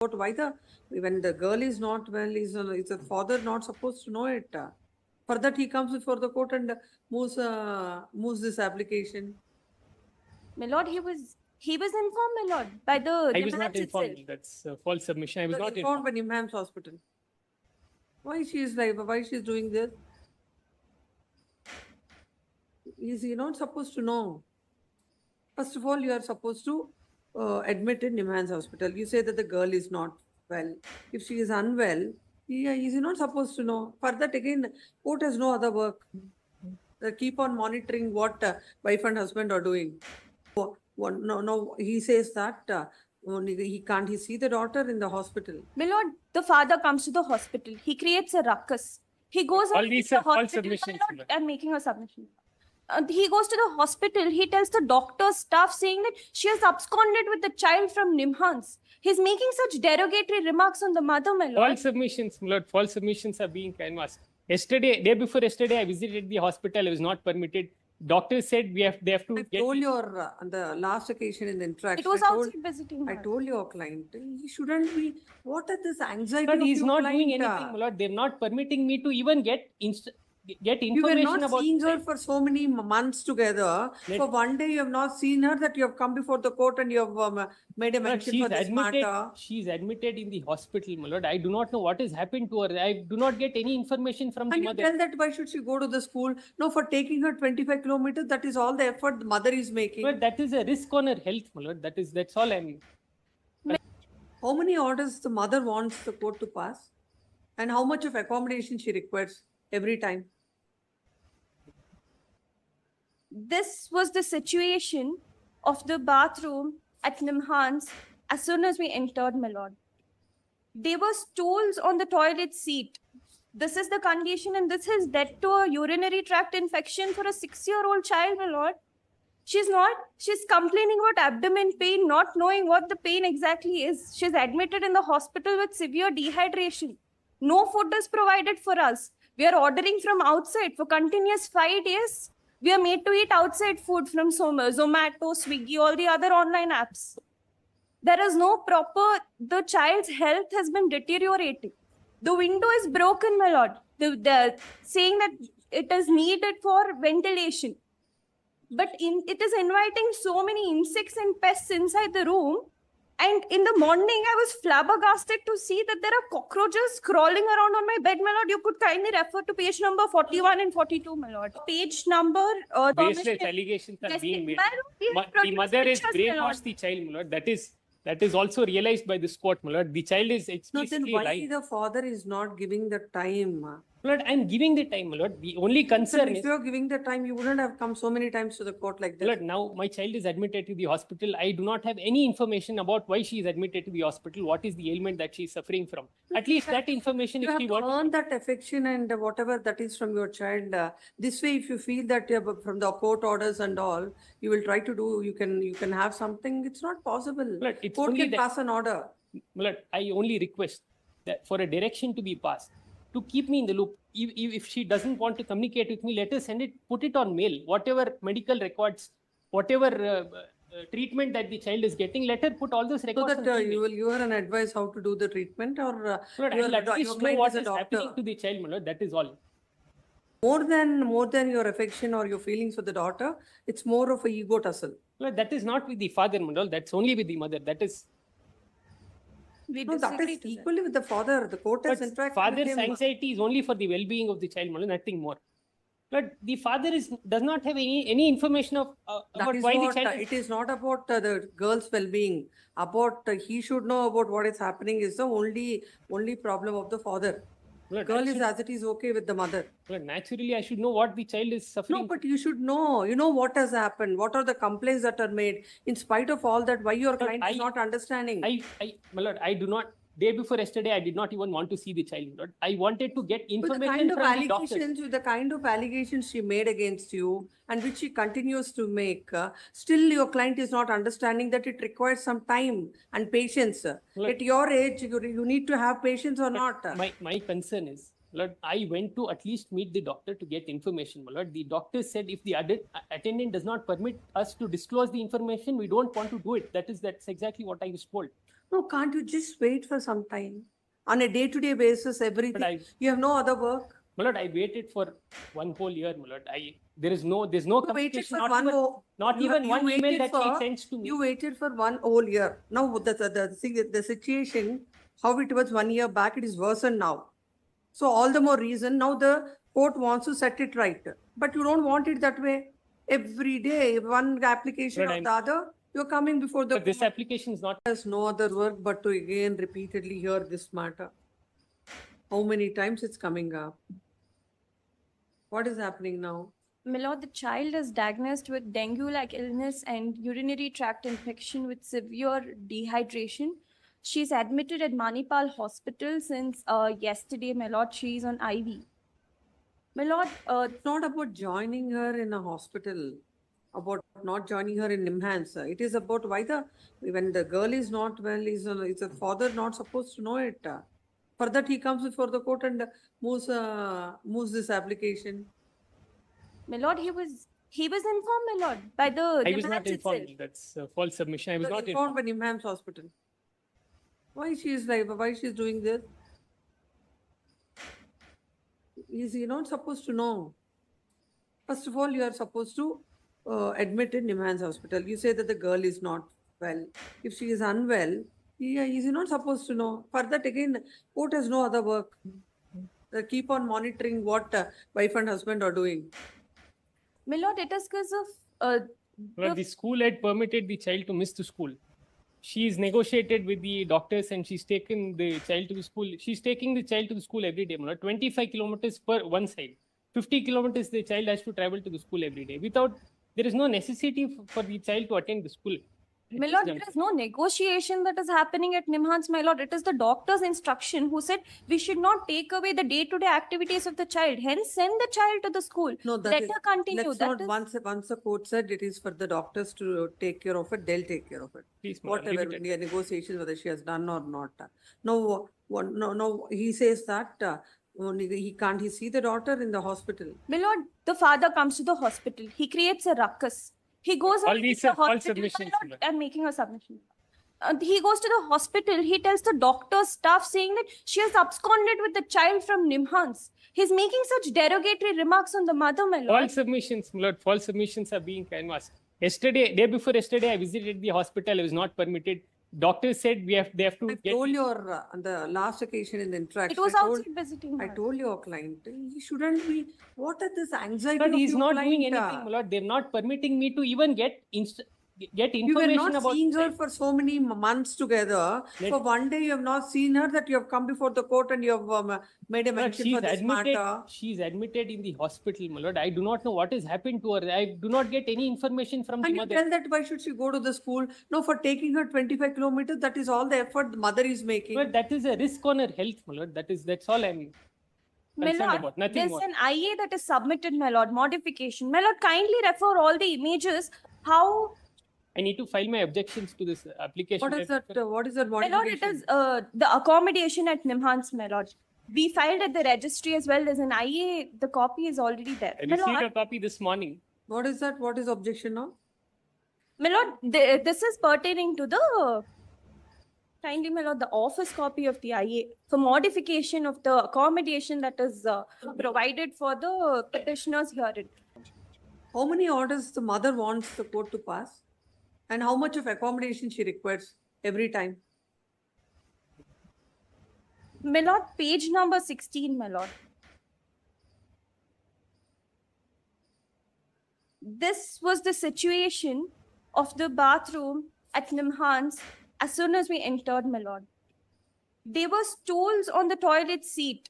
But why when the girl is not well, is the father not supposed to know it? For that he comes before the court and moves this application. My lord, he was informed, my lord, by the I was not Nimhans itself. informed. That's a false submission. I was not Informed informed. by Nimhams Hospital. Why she is doing this? Is he not supposed to know? First of all, you are supposed to admit in Nimhans Hospital. You say that the girl is not well. If she is unwell, is he not supposed to know? For that, again, court has no other work. They keep on monitoring what wife and husband are doing. No, he says that he can't. He see the daughter in the hospital. My lord, the father comes to the hospital. He creates a ruckus. He goes All and these the are false hospital. submissions, My lord, ma'am. I'm making a submission. He goes to the hospital. He tells the doctor staff saying that she has absconded with the child from Nimhans. He's making such derogatory remarks on the mother, my lord. False submissions, my lord. False submissions are being canvassed. Day before yesterday, I visited the hospital. I was not permitted. Doctors said they have to I get. told your on the last occasion in the interaction. It was I told- outside visiting I her. told your client he shouldn't be. What is this anxiety? But of he's your not client? doing anything, my lord. They're not permitting me to even get You were information not about. seeing her for so many months together. For one day, you have not seen her. That you have come before the court and you have made a But mention she's for this admitted. matter. She's admitted in the hospital, my lord. I do not know what has happened to her. I do not get any information from the And you mother. tell that why should she go to the school? No, for taking her 25 kilometers, that is all the effort the mother is making. But that is a risk on her health, my lord. That's all I'm. How many orders the mother wants the court to pass? And how much of accommodation she requires every time? This was the situation of the bathroom at Nimhans as soon as we entered, my lord. There were stools on the toilet seat. This is the condition, and this has led to a urinary tract infection for a 6-year-old child, my lord. She's complaining about abdomen pain, not knowing what the pain exactly is. She's admitted in the hospital with severe dehydration. No food is provided for us. We are ordering from outside for continuous 5 days. We are made to eat outside food from Zomato, Swiggy, all the other online apps. There is no the child's health has been deteriorating. The window is broken, my lord. They're saying that it is needed for ventilation. But it is inviting so many insects and pests inside the room. And in the morning, I was flabbergasted to see that there are cockroaches crawling around on my bed, my lord. You could kindly refer to page number 41 and 42, my lord. Page number... Baseless allegations are Yes, being made. my lord, The mother is pictures, my lord. brainwashed the child, my lord. That is also realized by this court, my lord. The child is No, then explicitly why lying. the father is not giving the time? My lord, I'm giving the time, my lord. The only Sir, concern if is, you are giving the time, you wouldn't have come so many times to the court like my this. lord, now my child is admitted to the hospital. I do not have any information about why she is admitted to the hospital. What is the ailment that she is suffering from? At least that information, You if have she to wants. earn that affection and whatever that is from your child. This way, if you feel that from the court orders and all, you will try to do. You can have something. It's not possible. Lord, it's Court only can that- pass an order. My lord, I only request that for a direction to be passed, to keep me in the loop. If she doesn't want to communicate with me, let her send it, put it on mail. Whatever medical records, whatever treatment that the child is getting, let her put all those So records that on email. you are an advice how to do the treatment or Lord, your, I'll at your least know client what is a is happening doctor. to the child, my lord. That is all. More than your affection or your feelings for the daughter, it's more of a ego tussle. Lord, that is not with the father, my lord. That's only with the mother. That is. We No, that disagree is to that. equally with the father. The court has But interacted with father's him. anxiety is only for the well-being of the child, my lord, nothing more. But the father does not have any information of That about is why what, the child is. it is not about the girl's well-being. About he should know about what is happening is the only problem of the father. Lord, Girl is actually- as it is okay with the mother. Lord, naturally, I should know what the child is suffering. No, but you should know. You know what has happened. What are the complaints that are made? In spite of all that, why your client is not understanding? My lord, I do not. Day before yesterday, I did not even want to see the child, my lord. I wanted to get With the information kind of from the doctors. allegations, with the kind of allegations she made against you and which she continues to make, still your client is not understanding that it requires some time and patience. Look. At your age, you need to have patience or not. My concern is, Lord, I went to at least meet the doctor to get information, my lord. The doctor said if the attendant does not permit us to disclose the information, we don't want to do it. That's exactly what I was told. No, can't you just wait for some time? On a day-to-day basis, everything, you have no other work? my lord, I waited for one whole year, my lord. There's no You waited communication, for not one even, whole, not you even you one email waited that she for- sends to me. You waited for one whole year. Now, the situation, how it was 1 year back, it is worsened now. So all the more reason, now the court wants to set it right. But you don't want it that way. Every day, one application But or the other, you're coming before the But this court. application is not. There's no other work but to again repeatedly hear this matter. How many times it's coming up? What is happening now? My lord, the child is diagnosed with dengue-like illness and urinary tract infection with severe dehydration. She's admitted at Manipal Hospital since yesterday, my lord. She's on IV. My lord, It's not about joining her in a hospital, about not joining her in NIMHANS. It is about when the girl is not well, is the father not supposed to know it? For that, he comes before the court and moves this application. my lord, he was informed, my lord, by the I was not NIMHANS itself. informed. That's a false submission. I was not informed informed. by NIMHANS hospital. Why she is doing this? Is he not supposed to know? First of all, you are supposed to admit in NIMHANS hospital. You say that the girl is not well. If she is unwell, is he not supposed to know? For that, again, court has no other work. They keep on monitoring what wife and husband are doing. My lord, it is because of Well, the school had permitted the child to miss the school. She's negotiated with the doctors and she's taken the child to the school. She's taking the child to the school every day. 25 kilometers per one side. 50 kilometers the child has to travel to the school every day. There is no necessity for the child to attend the school. My lord, there is no negotiation that is happening at NIMHANS, my lord. It is the doctor's instruction who said we should not take away the day-to-day activities of the child. Hence, send the child to the school. No, that Let is, her continue. let's That not, is- once the court said it is for the doctors to take care of it, they'll take care of it. Please, madam, leave Whatever it at the negotiations, whether she has done or not. No, he says that he can't, he see the daughter in the hospital. My lord, the father comes to the hospital. He creates a ruckus. He goes All out these to the are false hospital. submissions, My lord, ma'am. I'm making a submission. He goes to the hospital. He tells the doctor's staff saying that she has absconded with the child from NIMHANS. He's making such derogatory remarks on the mother, my lord. False submissions, my lord. False submissions are being canvassed. Day before yesterday, I visited the hospital. I was not permitted. Doctors said they have to I get. told your, on the last occasion in the interaction. It was I told- outside visiting I her. told your client, he shouldn't be, what are this anxiety But of he's your not client? doing anything, my lord. They're not permitting me to even get You were information not about. seeing her for so many months together. Let- For one day, you have not seen her, that you have come before the court and you have made a But mention she's for this admitted. matter. She's admitted in the hospital, my lord. I do not know what has happened to her. I do not get any information from the And you mother. tell that why should she go to the school? No, for taking her 25 kilometers, that is all the effort the mother is making. But that is a risk on her health, my lord. That's all I'm My concerned lord, about. Nothing there's more. an IA that is submitted, my lord, modification. My lord, kindly refer all the images. How, I need to file my objections to this application. What is that? What is that my lord, it modification? is the accommodation at NIMHANS, my lord. We filed at the registry as well. There's an IA. The copy is already there. I My received lord, a copy this morning. What is that? What is objection now? my lord, this is pertaining to the, kindly, my lord, the office copy of the IA for modification of the accommodation that is provided for the petitioner's hearing. How many orders the mother wants the court to pass? And how much of accommodation she requires every time? My lord, page number 16, my lord. This was the situation of the bathroom at NIMHANS as soon as we entered, my lord. There were stools on the toilet seat.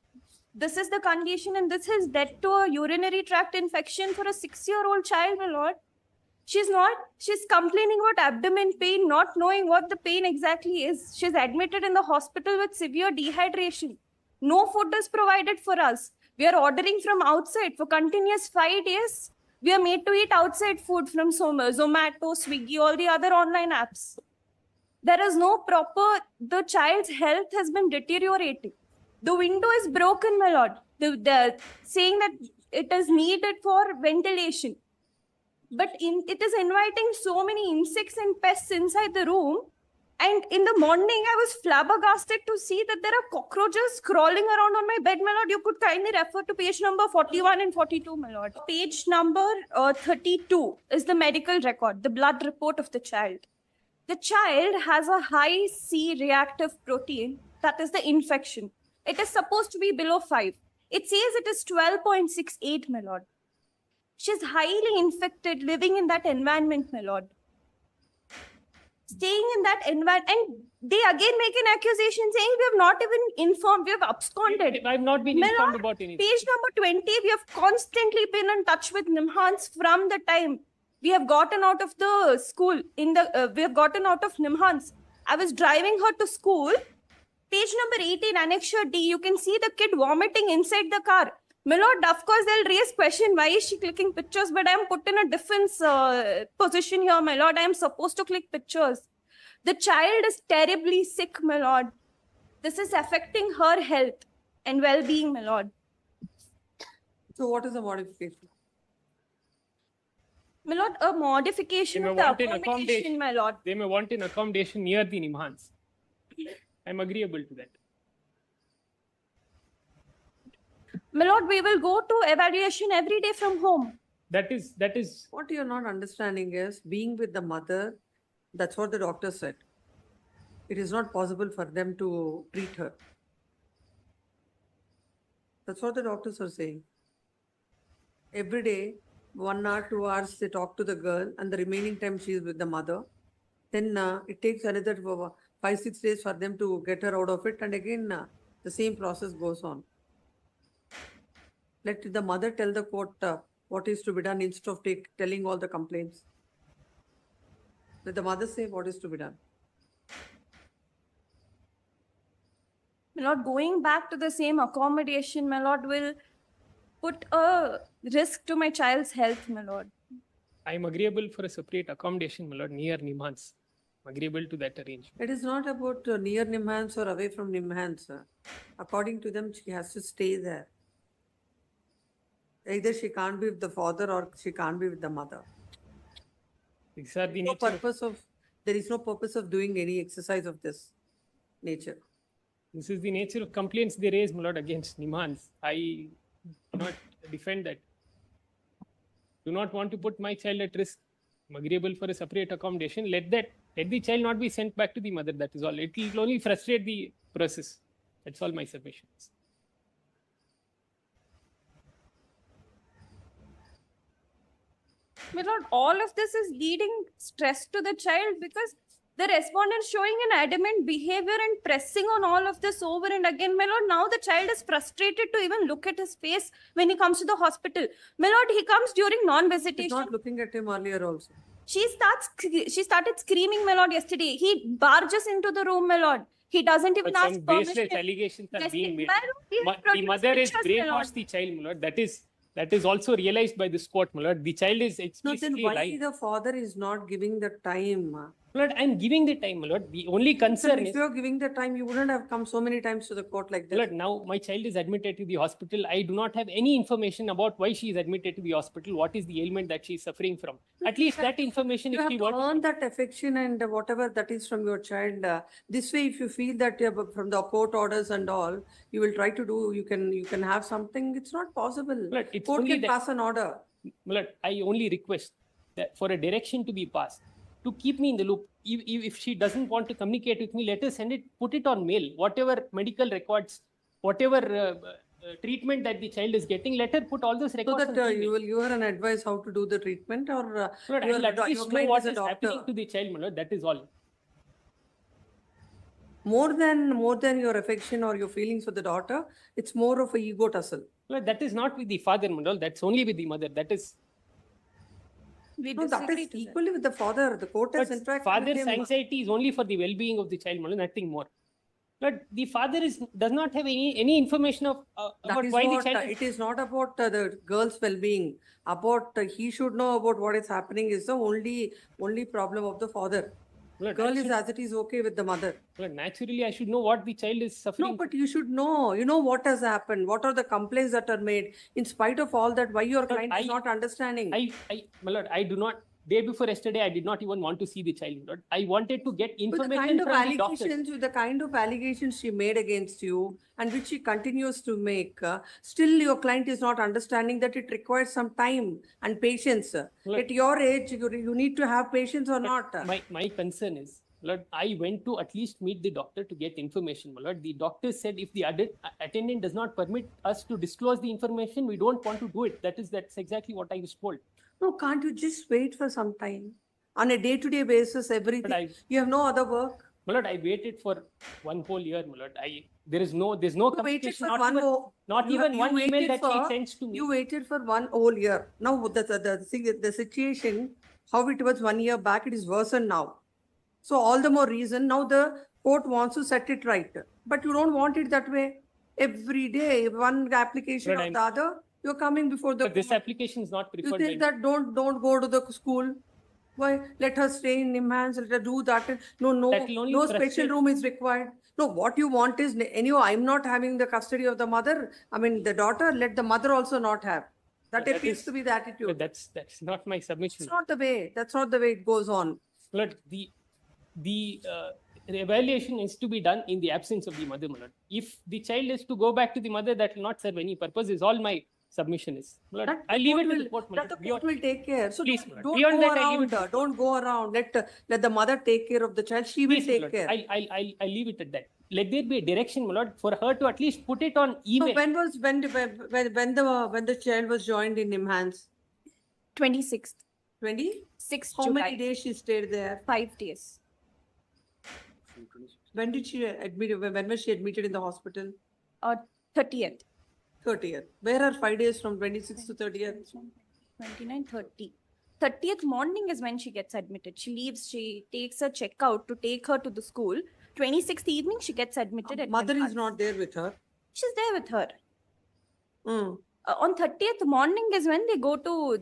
This is the condition, and this has led to a urinary tract infection for a 6-year-old child, my lord. She's complaining about abdomen pain, not knowing what the pain exactly is. She's admitted in the hospital with severe dehydration. No food is provided for us. We are ordering from outside for continuous 5 days. We are made to eat outside food from Zomato, Swiggy, all the other online apps. There is no the child's health has been deteriorating. The window is broken, my lord. They're saying that it is needed for ventilation. But it is inviting so many insects and pests inside the room. And in the morning, I was flabbergasted to see that there are cockroaches crawling around on my bed, my lord. You could kindly refer to page number 41 and 42, my lord. Page number 32 is the medical record, the blood report of the child. The child has a high C-reactive protein, that is the infection. It is supposed to be below 5. It says it is 12.68, my lord. She's highly infected, living in that environment, my lord. Staying in that environment, and they again make an accusation saying we have not even informed, we have absconded. I've not been My informed lord, about anything. Page number 20, we have constantly been in touch with Nimhans from the time we have gotten out of the school. We have gotten out of Nimhans. I was driving her to school. Page number 18, annexure D, you can see the kid vomiting inside the car. My lord, of course, they'll raise question, why is she clicking pictures? But I am put in a defense position here, my lord. I am supposed to click pictures. The child is terribly sick, my lord. This is affecting her health and well-being, my lord. So what is the modification? My lord, a modification They of may the want an accommodation, accommodation. my lord. They may want an accommodation near the Nimhans. I'm agreeable to that. My lord, we will go to evaluation every day from home. That is What you're not understanding is being with the mother, that's what the doctor said. It is not possible for them to treat her. That's what the doctors are saying. Every day, 1 hour, 2 hours, they talk to the girl, and the remaining time she is with the mother. Then it takes another 5-6 days for them to get her out of it, and again the same process goes on. Let the mother tell the court what is to be done instead of telling all the complaints. Let the mother say what is to be done. My lord, going back to the same accommodation, my lord, will put a risk to my child's health, my lord. I'm agreeable for a separate accommodation, my lord, near Nimhans. I'm agreeable to that arrangement. It is not about near Nimhans or away from Nimhans. According to them, she has to stay there. Either she can't be with the father or she can't be with the mother. These are the No nature of, purpose of, there is no purpose of doing any exercise of this nature. this is the nature of complaints they raise, my lord, against Nimhans. I cannot defend that. Do not want to put my child at risk. I'm agreeable for a separate accommodation. Let the child not be sent back to the mother. That is all. It will only frustrate the process. That's all my submissions. My lord, all of this is leading stress to the child because the respondent showing an adamant behavior and pressing on all of this over and again. My lord, now the child is frustrated to even look at his face when he comes to the hospital. My lord, he comes during She's non-visitation. not looking at him earlier also. She started screaming, my lord, yesterday. He barges into the room, my lord. He doesn't even But ask some permission. baseless allegations are being made. My lord, he The produced mother is pictures, my lord. brainwashed the child, my lord. That is also realized by this court, my lord. The child is No, then explicitly why lying. the father is not giving the time? My lord, I'm giving the time, my lord. The only Then concern if is, you are giving the time, you wouldn't have come so many times to the court like my this. lord, now my child is admitted to the hospital. I do not have any information about why she is admitted to the hospital. What is the ailment that she is suffering from? At least that information, You if have she to wants. earn that affection and whatever that is from your child. This way, if you feel that from the court orders and all, you will try to do. You can have something. It's not possible. Lord, it's Court only can that- pass an order. My lord, I only request that for a direction to be passed, to keep me in the loop. If she doesn't want to communicate with me, let her send it, put it on mail. Whatever medical records, whatever treatment that the child is getting, let her put all those So records that on email. you will give her an advice how to do the treatment, or Lord, your, I'll at your least know client what is a is happening doctor. to the child, my lord. That is all. More than your affection or your feelings for the daughter, it's more of a ego tussle. Lord, that is not with the father, my lord. That's only with the mother. That is. We No, that disagree is to that. equally with the father. The court has But interacted with father's him. anxiety is only for the well-being of the child, my lord, nothing more. But the father does not have any information of That about is why what, the child is. it is not about the girl's well-being. About he should know about what is happening is the only problem of the father. Lord, Girl is actually- as it is okay with the mother. Lord, naturally, I should know what the child is suffering. No, but you should know. You know what has happened. What are the complaints that are made? In spite of all that, why your client is I- not understanding? My lord, I do not. day before yesterday, I did not even want to see the child, my lord. I wanted to get With the information kind of from the doctor. allegations, with the kind of allegations she made against you and which she continues to make, still your client is not understanding that it requires some time and patience. Look- At your age, you need to have patience or not. My concern is, my lord, I went to at least meet the doctor to get information, my lord. The doctor said if the attendant does not permit us to disclose the information, we don't want to do it. That's exactly what I was told. No, can't you just wait for some time? On a day-to-day basis, everything, you have no other work? My lord, I waited for 1 whole year, my lord. There's no You waited communication, for not one even, whole, not you even you one email waited that she for- sends to me. You waited for 1 whole year. Now, the situation, how it was 1 year back, it is worsened now. So all the more reason, now the court wants to set it right. But you don't want it that way. Every day, one application But or the other, you're coming before the But this court. application is not You preferred by think that don't go to the school? Why? Let her stay in NIMHANS, let her do that. No, That will only no special frustrate- room is required. No, what you want is, anyhow, I'm not having the custody of the mother. I mean, the daughter, let the mother also not have. That That appears is- to be the attitude. But that's not my submission. That's not the way. That's not the way it goes on. But the evaluation is to be done in the absence of the mother, my lord. If the child is to go back to the mother, that will not serve any purpose. Is all my submission is. My lord, That I leave court it to will- the court, my That lord. the court will take care. So Please, don't my don't lord. Beyond go that, I leave around. it to the Don't go around. Let the mother take care of the child. She will Please, my take lord, care. I'll leave it at that. Let there be a direction, my lord, for her to at least put it on So email. when the child was joined in NIMHANS? 26th, 20? 6th How July, many days she stayed there? 5 days. When did she admit? When was she admitted in the hospital? 30th. 30th. Where are 5 days from 26th to 30th? 29, 30. 30th morning is when she gets admitted. She leaves, she takes her checkout to take her to the school. 26th evening, she gets admitted. At Mother is NIMHANS. not there with her. She's there with her. Mm. On 30th morning is when they go to,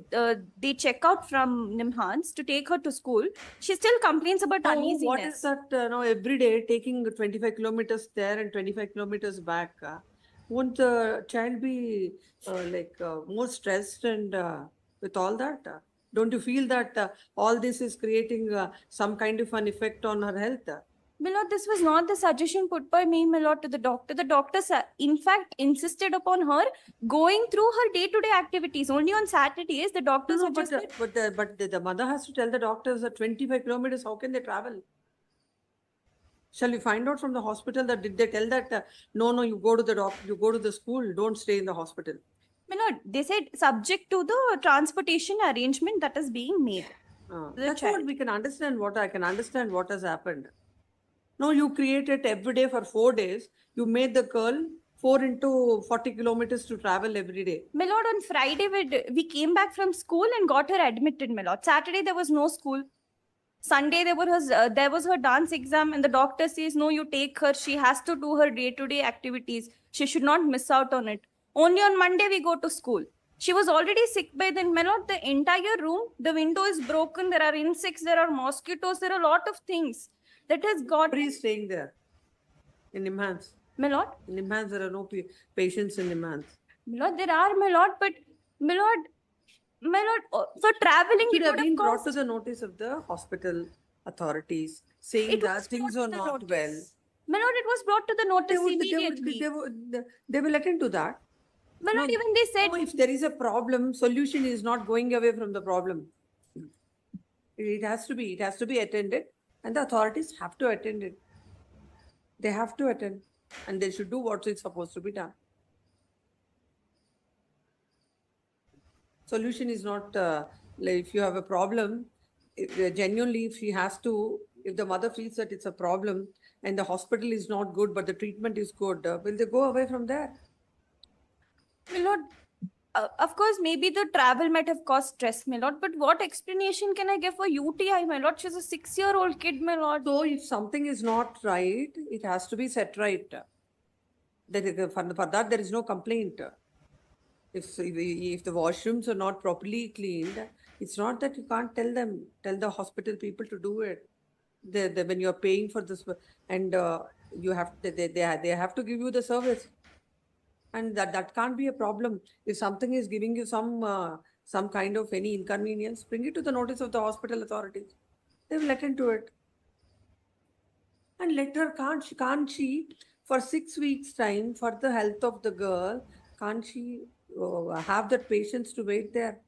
they check out from NIMHANS to take her to school. She still complains about So uneasiness. what is that now every day taking 25 kilometers there and 25 kilometers back? Won't the child be more stressed and with all that? Don't you feel that all this is creating some kind of an effect on her health? My lord, this was not the suggestion put by me, my lord, to the doctor. The doctor, in fact, insisted upon her going through her day-to-day activities. Only on Saturdays, the doctor No, but suggested. the mother has to tell the doctors that 25 kilometers, how can they travel? Shall we find out from the hospital that did they tell that no, you go to the doctor, you go to the school, don't stay in the hospital? My lord, they said subject to the transportation arrangement that is being made. The That's what child. we can understand. What I can understand what has happened. No, you created every day for 4 days. You made the girl 4 into 40 kilometers to travel every day. My lord, on Friday, we came back from school and got her admitted, my lord. Saturday, there was no school. Sunday, there was her dance exam, and the doctor says, no, you take her. She has to do her day-to-day activities. She should not miss out on it. Only on Monday, we go to school. She was already sick by then, my lord. The entire room, the window is broken. There are insects, there are mosquitoes, there are a lot of things that has got. Nobody is staying there in NIMHANS. My lord, In NIMHANS, there are no patients in NIMHANS. my lord, there are, my lord, but my lord, for traveling, It it have would been have brought cost. to the notice of the hospital authorities saying It that was things brought are to the not notice. well. My lord, it was brought to the notice They immediately. will attend to that. My lord, No, even they said, No, if there is a problem, solution is not going away from the problem. It has to be attended, and the authorities have to attend it. They have to attend, and they should do what is supposed to be done. Solution is not like if you have a problem, genuinely, if the mother feels that it's a problem and the hospital is not good, but the treatment is good, will they go away from there? my lord, of course, maybe the travel might have caused stress, my lord, but what explanation can I give for UTI, my lord? She's a 6-year-old kid, my lord. So if something is not right, it has to be set right. For that, there is no complaint. If the washrooms are not properly cleaned, it's not that you can't tell the hospital people to do it. When you're paying for this, and you have they have to give you the service, and that can't be a problem. If something is giving you some some kind of any inconvenience, bring it to the notice of the hospital authorities. They will attend to it. And let her, can't she, for 6 weeks time, for the health of the girl, can't she have that patience to wait there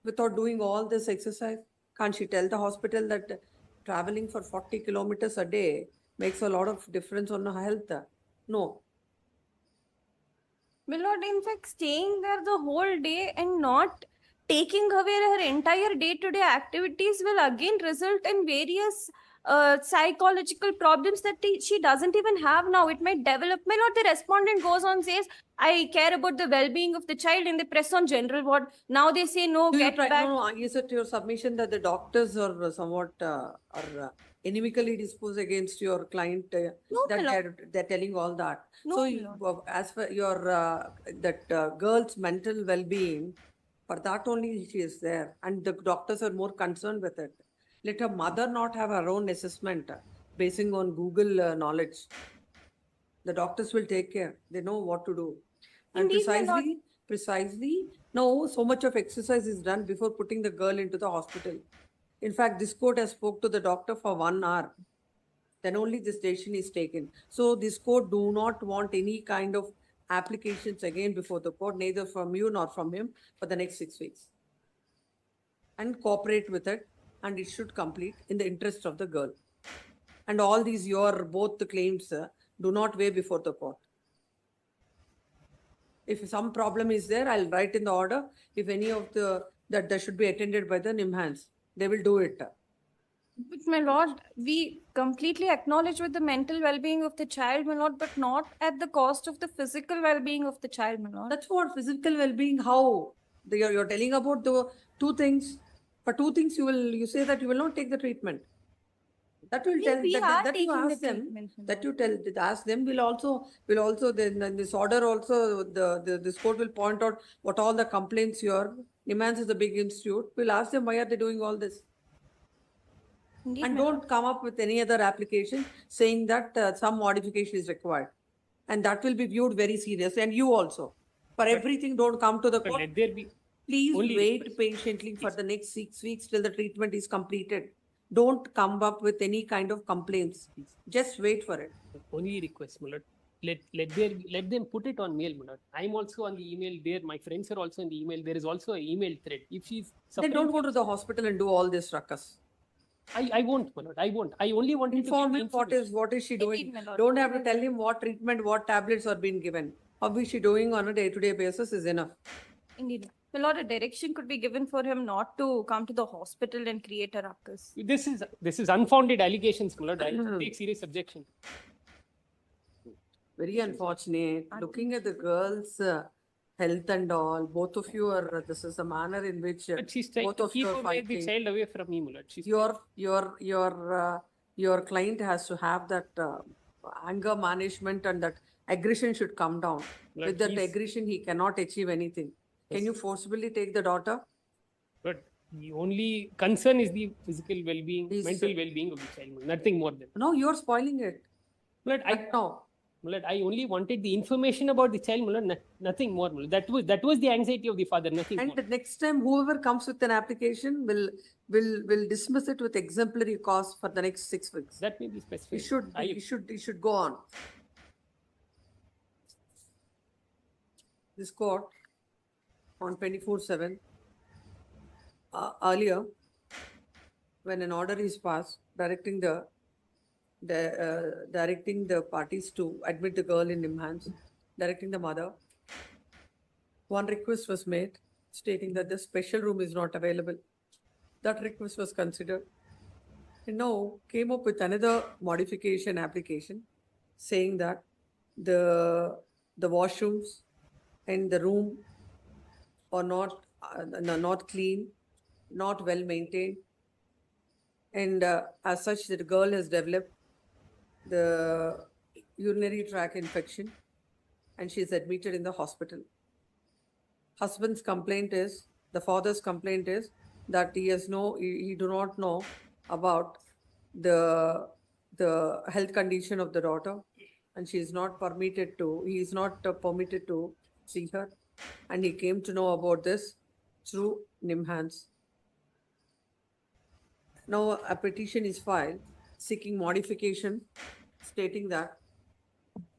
without doing all this exercise? Can't she tell the hospital that traveling for 40 kilometers a day makes a lot of difference on her health? No. My lord, in fact, staying there the whole day and not taking away her entire day-to-day activities will again result in various psychological problems that she doesn't even have now. It might develop. My lord, the respondent goes on, says, I care about the well-being of the child, and they press on general ward. Now they say, no, Do you get try, back. no, is it your submission that the doctors are somewhat inimically disposed against your client? No, That my lord. they're telling all that. No, So, my you, lord. as for your that girl's mental well-being, for that only she is there, and the doctors are more concerned with it. Let her mother not have her own assessment basing on Google knowledge. The doctors will take care. They know what to do. And Indeed, my lord. precisely, no, so much of exercise is done before putting the girl into the hospital. In fact, this court has spoke to the doctor for 1 hour. Then only this decision is taken. So this court do not want any kind of applications again before the court, neither from you nor from him, for the next 6 weeks. And cooperate with it, and it should complete in the interest of the girl. And all these both the claims do not weigh before the court. If some problem is there, I'll write in the order. If any of that should be attended by the NIMHANS, they will do it. But my lord, we completely acknowledge with the mental well-being of the child, my lord, but not at the cost of the physical well-being of the child, my lord. That's what physical well-being. How you're telling about the two things. For two things, you say that you will not take the treatment. That will tell We are that you taking the ask them. treatment, my That lord. you ask them. Will also then this order also this court will point out what all the complaints NIMHANS is a big institute. We'll ask them why are they doing all this. Indeed, And my lord. don't come up with any other application saying that some modification is required. And that will be viewed very seriously. And you also. For everything, don't come to the But court. let there be Please only wait request. patiently for the next 6 weeks till the treatment is completed. Don't come up with any kind of complaints. Just wait for it. only request, my lord. Let them put it on mail, my lord. I'm also on the email there. My friends are also in the email. There is also an email thread. If she's Then suffering, don't go to the hospital and do all this ruckus. I won't, my lord. I won't. I only wanted Inform to him get what is she doing. Indeed, my lord. Don't have to tell him what treatment, what tablets are being given. How is she doing on a day-to-day basis is enough. Indeed. My lord, a direction could be given for him not to come to the hospital and create a ruckus. This is unfounded allegations, my lord. I take serious objection. Very unfortunate. Looking at the girls' health and all, both of you are. This is the manner in which But she's trying both to of keep you are away the fighting. child away from me, my lord. She's Your client has to have that anger management, and that aggression should come down. Like With that he's- aggression, he cannot achieve anything. Can you forcibly take the daughter? But the only concern is the physical well-being, Is- mental well-being of the child, my lord. Nothing more than. No, you're spoiling it. My lord, But no. my lord, I only wanted the information about the child, my lord. Nothing more, my lord. That was the anxiety of the father. Nothing And more. the next time, whoever comes with an application will dismiss it with exemplary cause for the next 6 weeks. That may be specified. It should go on. This court on 24/7 earlier, when an order is passed directing the parties to admit the girl in NIMHANS, directing the mother, one request was made stating that the special room is not available. That request was considered. And now came up with another modification application saying that the washrooms and the room are not clean, not well maintained, and as such, the girl has developed the urinary tract infection, and she is admitted in the hospital. Husband's complaint is, the father's complaint is that he do not know about the health condition of the daughter, and he is not permitted to see her, and he came to know about this through NIMHANS. Now a petition is filed seeking modification stating that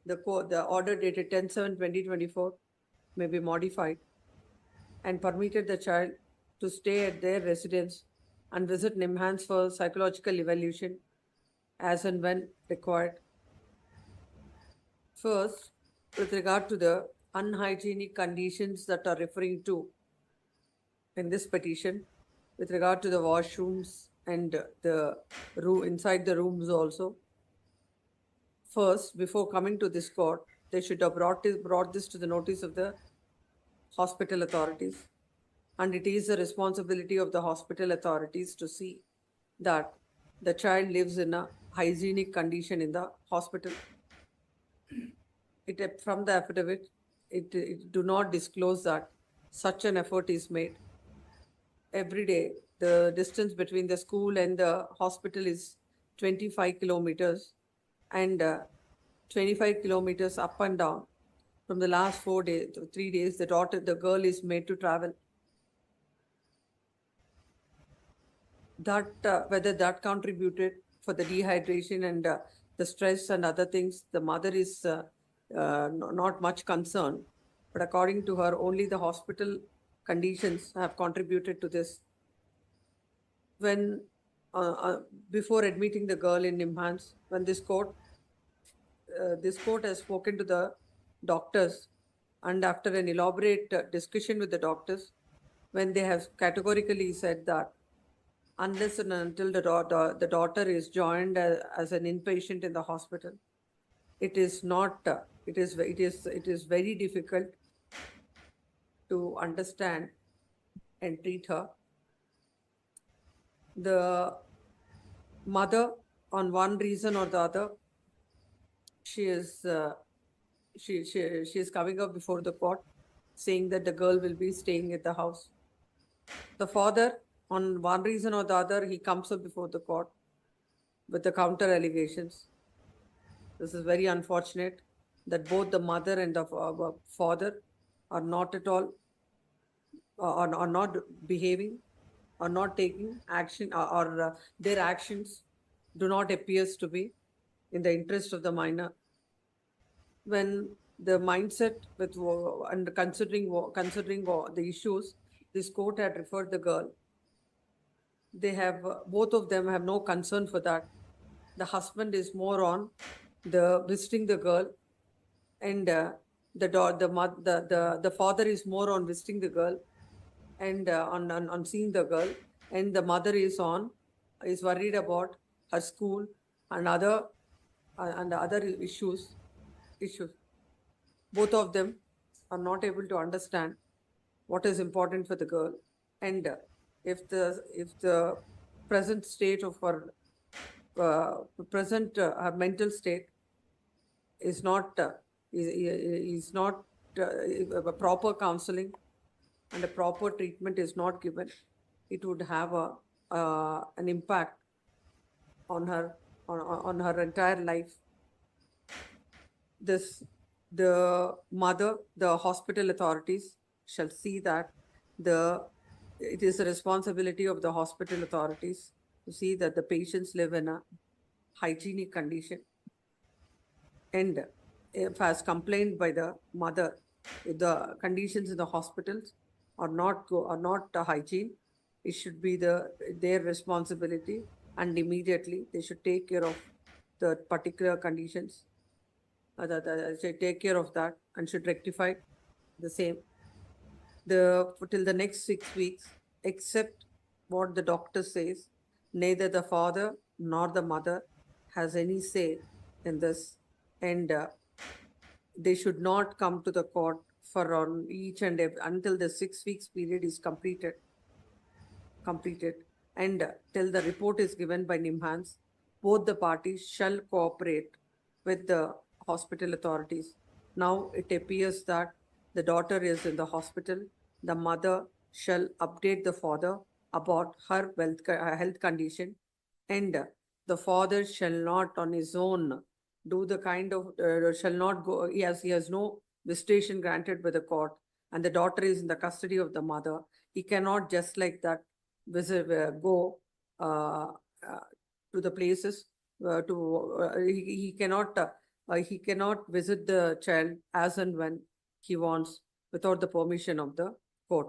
the order dated 10/7/2024 may be modified and permitted the child to stay at their residence and visit NIMHANS for psychological evaluation as and when required. First, with regard to the unhygienic conditions that are referring to in this petition, with regard to the washrooms and the room inside the rooms also. First, before coming to this court, they should have brought this to the notice of the hospital authorities. And it is the responsibility of the hospital authorities to see that the child lives in a hygienic condition in the hospital. From the affidavit, it do not disclose that such an effort is made. Every day, the distance between the school and the hospital is 25 kilometers and 25 kilometers up and down. From the last 4 days, 3 days, the girl is made to travel. That whether that contributed for the dehydration and the stress and other things, the mother is not much concerned. But according to her, only the hospital conditions have contributed to this. When before admitting the girl in NIMHANS, when this court has spoken to the doctors, and after an elaborate discussion with the doctors, when they have categorically said that unless and until the daughter is joined as an inpatient in the hospital, it is not. It is very difficult to understand and treat her. The mother, on one reason or the other, she is coming up before the court saying that the girl will be staying at the house. The father, on one reason or the other, he comes up before the court with the counter allegations. This is very unfortunate that both the mother and the father are not at all, are not behaving, are not taking action, or their actions do not appears to be in the interest of the minor. When the mindset with and considering the issues, this court had referred the girl. They have both of them have no concern for that. The husband is more on the visiting the girl, and the father is more on visiting the girl and on seeing the girl, and the mother is worried about her school and other issues. Both of them are not able to understand what is important for the girl, and if the present state of her her mental state is not a proper counseling and a proper treatment is not given, it would have an impact on her entire life. The mother, the hospital authorities shall see that it is the responsibility of the hospital authorities to see that the patients live in a hygienic condition. And if as complained by the mother, if the conditions in the hospitals are not hygiene, it should be their responsibility, and immediately they should take care of the particular conditions. Should take care of that and should rectify the same. Till the next 6 weeks, except what the doctor says, neither the father nor the mother has any say in this, and they should not come to the court for on each and every until the 6 weeks period is completed, and till the report is given by NIMHANS, both the parties shall cooperate with the hospital authorities. Now it appears that the daughter is in the hospital. The mother shall update the father about her health condition, and the father shall not on his own do the kind of, shall not go, he has no visitation granted by the court, and the daughter is in the custody of the mother. he cannot just like that visit, go to the places he cannot visit the child as and when he wants without the permission of the court.